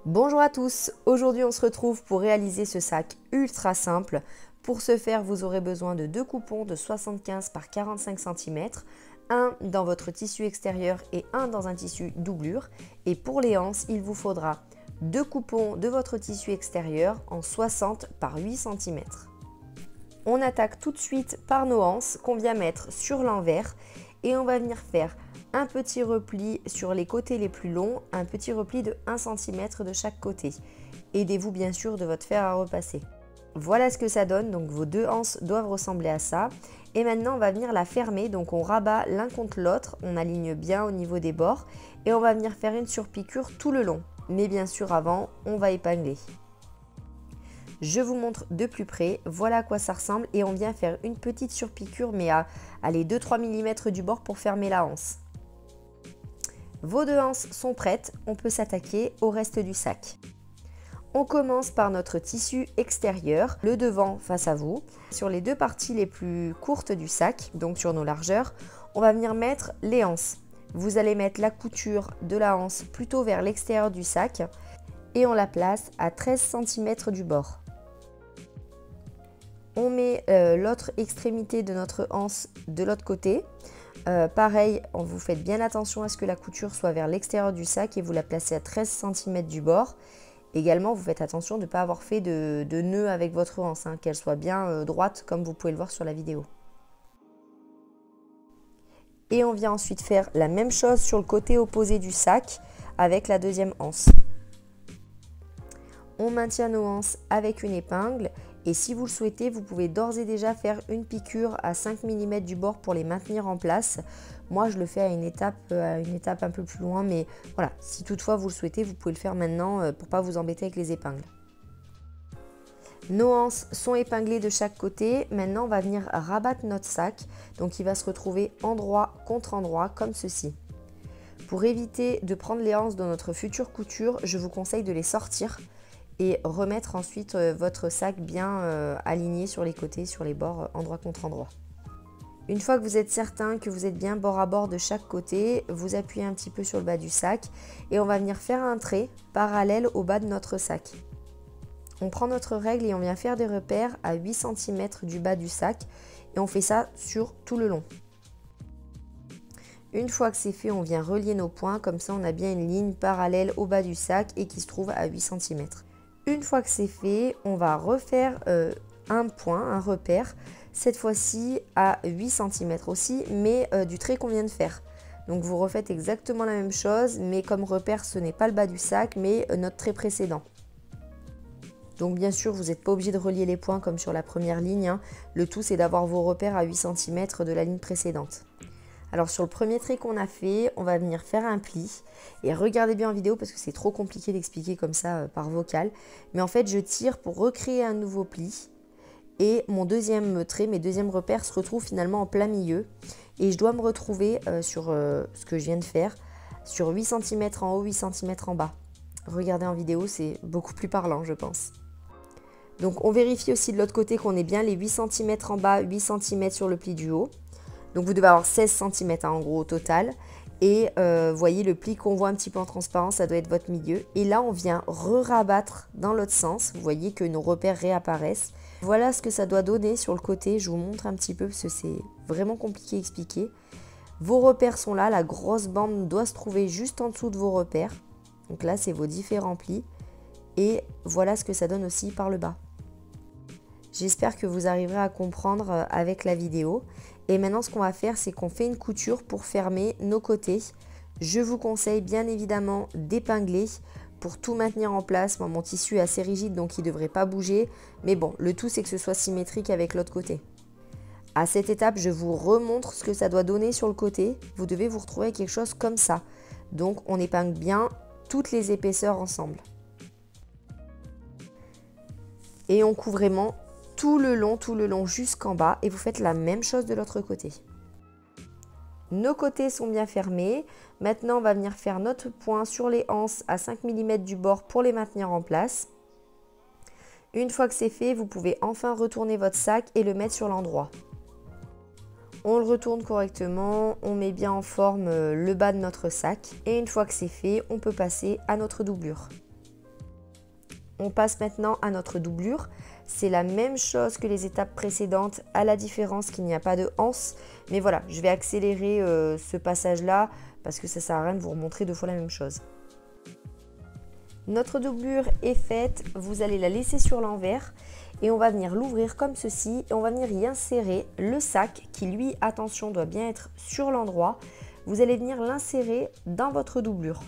Bonjour à tous, aujourd'hui on se retrouve pour réaliser ce sac ultra simple. Pour ce faire, vous aurez besoin de deux coupons de 75 par 45 cm, un dans votre tissu extérieur et un dans un tissu doublure. Et pour les anses, il vous faudra deux coupons de votre tissu extérieur en 60 par 8 cm. On attaque tout de suite par nos anses qu'on vient mettre sur l'envers et on va venir faire un petit repli sur les côtés les plus longs, un petit repli de 1 cm de chaque côté. Aidez-vous bien sûr de votre fer à repasser. Voilà ce que ça donne, donc vos deux anses doivent ressembler à ça. Et maintenant on va venir la fermer, donc on rabat l'un contre l'autre, on aligne bien au niveau des bords et on va venir faire une surpiqûre tout le long. Mais bien sûr avant, on va épingler. Je vous montre de plus près, voilà à quoi ça ressemble et on vient faire une petite surpiqûre mais à 2-3 mm du bord pour fermer la anse. Vos deux anses sont prêtes, on peut s'attaquer au reste du sac. On commence par notre tissu extérieur, le devant face à vous. Sur les deux parties les plus courtes du sac, donc sur nos largeurs, on va venir mettre les anses. Vous allez mettre la couture de la anse plutôt vers l'extérieur du sac et on la place à 13 cm du bord. On met l'autre extrémité de notre anse de l'autre côté. Pareil, vous faites bien attention à ce que la couture soit vers l'extérieur du sac et vous la placez à 13 cm du bord. Également, vous faites attention de ne pas avoir fait de nœud avec votre anse, qu'elle soit bien droite comme vous pouvez le voir sur la vidéo. Et on vient ensuite faire la même chose sur le côté opposé du sac avec la deuxième anse. On maintient nos anses avec une épingle et si vous le souhaitez, vous pouvez d'ores et déjà faire une piqûre à 5 mm du bord pour les maintenir en place. Moi, je le fais à une étape un peu plus loin, mais voilà, si toutefois vous le souhaitez, vous pouvez le faire maintenant pour ne pas vous embêter avec les épingles. Nos anses sont épinglées de chaque côté. Maintenant, on va venir rabattre notre sac. Donc, il va se retrouver endroit contre endroit comme ceci. Pour éviter de prendre les anses dans notre future couture, je vous conseille de les sortir et remettre ensuite votre sac bien aligné sur les côtés, sur les bords, endroit contre endroit. Une fois que vous êtes certain que vous êtes bien bord à bord de chaque côté, vous appuyez un petit peu sur le bas du sac et on va venir faire un trait parallèle au bas de notre sac. On prend notre règle et on vient faire des repères à 8 cm du bas du sac et on fait ça sur tout le long. Une fois que c'est fait, on vient relier nos points, comme ça on a bien une ligne parallèle au bas du sac et qui se trouve à 8 cm. Une fois que c'est fait, on va refaire un point, un repère, cette fois-ci à 8 cm aussi, mais du trait qu'on vient de faire. Donc vous refaites exactement la même chose, mais comme repère, ce n'est pas le bas du sac, mais notre trait précédent. Donc bien sûr, vous n'êtes pas obligé de relier les points comme sur la première ligne. Le tout, c'est d'avoir vos repères à 8 cm de la ligne précédente. Alors sur le premier trait qu'on a fait, on va venir faire un pli et regardez bien en vidéo parce que c'est trop compliqué d'expliquer comme ça par vocal. Mais en fait, je tire pour recréer un nouveau pli et mon deuxième trait, mes deuxièmes repères se retrouvent finalement en plein milieu et je dois me retrouver sur ce que je viens de faire, sur 8 cm en haut, 8 cm en bas. Regardez en vidéo, c'est beaucoup plus parlant je pense. Donc on vérifie aussi de l'autre côté qu'on ait bien les 8 cm en bas, 8 cm sur le pli du haut. Donc vous devez avoir 16 cm en gros au total. Et voyez le pli qu'on voit un petit peu en transparent, ça doit être votre milieu. Et là on vient re-rabattre dans l'autre sens. Vous voyez que nos repères réapparaissent. Voilà ce que ça doit donner sur le côté. Je vous montre un petit peu parce que c'est vraiment compliqué à expliquer. Vos repères sont là, la grosse bande doit se trouver juste en dessous de vos repères. Donc là c'est vos différents plis. Et voilà ce que ça donne aussi par le bas. J'espère que vous arriverez à comprendre avec la vidéo. Et maintenant, ce qu'on va faire, c'est qu'on fait une couture pour fermer nos côtés. Je vous conseille bien évidemment d'épingler pour tout maintenir en place. Moi, mon tissu est assez rigide, donc il ne devrait pas bouger. Mais bon, le tout, c'est que ce soit symétrique avec l'autre côté. À cette étape, je vous remontre ce que ça doit donner sur le côté. Vous devez vous retrouver avec quelque chose comme ça. Donc, on épingle bien toutes les épaisseurs ensemble. Et on couvre vraiment tout le long jusqu'en bas et vous faites la même chose de l'autre côté. Nos côtés sont bien fermés. Maintenant, on va venir faire notre point sur les anses à 5 mm du bord pour les maintenir en place. Une fois que c'est fait, vous pouvez enfin retourner votre sac et le mettre sur l'endroit. On le retourne correctement, on met bien en forme le bas de notre sac et une fois que c'est fait, on peut passer à notre doublure. On passe maintenant à notre doublure. C'est la même chose que les étapes précédentes, à la différence qu'il n'y a pas de anse. Mais voilà, je vais accélérer ce passage-là parce que ça sert à rien de vous remontrer deux fois la même chose. Notre doublure est faite, vous allez la laisser sur l'envers et on va venir l'ouvrir comme ceci et on va venir y insérer le sac qui lui, attention, doit bien être sur l'endroit. Vous allez venir l'insérer dans votre doublure.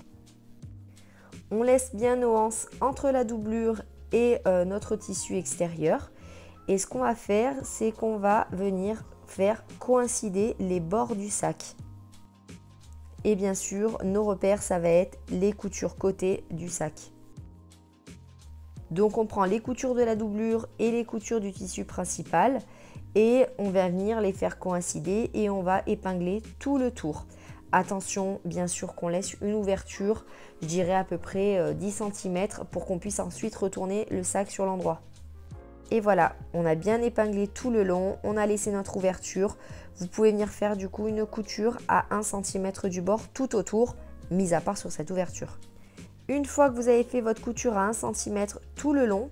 On laisse bien nos anses entre la doublure et notre tissu extérieur. Et ce qu'on va faire, c'est qu'on va venir faire coïncider les bords du sac. Et bien sûr, nos repères, ça va être les coutures côté du sac. Donc on prend les coutures de la doublure et les coutures du tissu principal et on va venir les faire coïncider et on va épingler tout le tour. Attention, bien sûr qu'on laisse une ouverture, je dirais à peu près 10 cm pour qu'on puisse ensuite retourner le sac sur l'endroit. Et voilà, on a bien épinglé tout le long, on a laissé notre ouverture. Vous pouvez venir faire du coup une couture à 1 cm du bord tout autour, mis à part sur cette ouverture. Une fois que vous avez fait votre couture à 1 cm tout le long,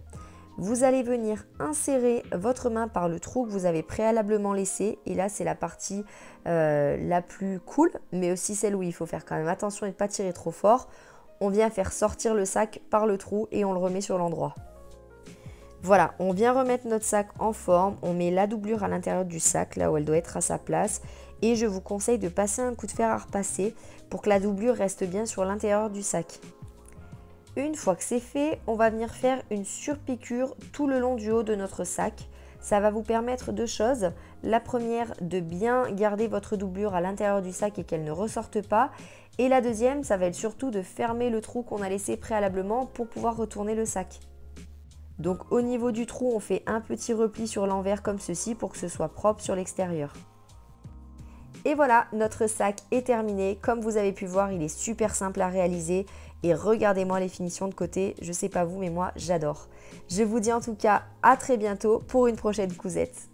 vous allez venir insérer votre main par le trou que vous avez préalablement laissé. Et là, c'est la partie la plus cool, mais aussi celle où il faut faire quand même attention et ne pas tirer trop fort. On vient faire sortir le sac par le trou et on le remet sur l'endroit. Voilà, on vient remettre notre sac en forme. On met la doublure à l'intérieur du sac, là où elle doit être à sa place. Et je vous conseille de passer un coup de fer à repasser pour que la doublure reste bien sur l'intérieur du sac. Une fois que c'est fait, on va venir faire une surpiqûre tout le long du haut de notre sac. Ça va vous permettre deux choses. La première, de bien garder votre doublure à l'intérieur du sac et qu'elle ne ressorte pas. Et la deuxième, ça va être surtout de fermer le trou qu'on a laissé préalablement pour pouvoir retourner le sac. Donc au niveau du trou, on fait un petit repli sur l'envers comme ceci pour que ce soit propre sur l'extérieur. Et voilà, notre sac est terminé. Comme vous avez pu voir, il est super simple à réaliser. Et regardez-moi les finitions de côté, je sais pas vous, mais moi j'adore. Je vous dis en tout cas à très bientôt pour une prochaine cousette.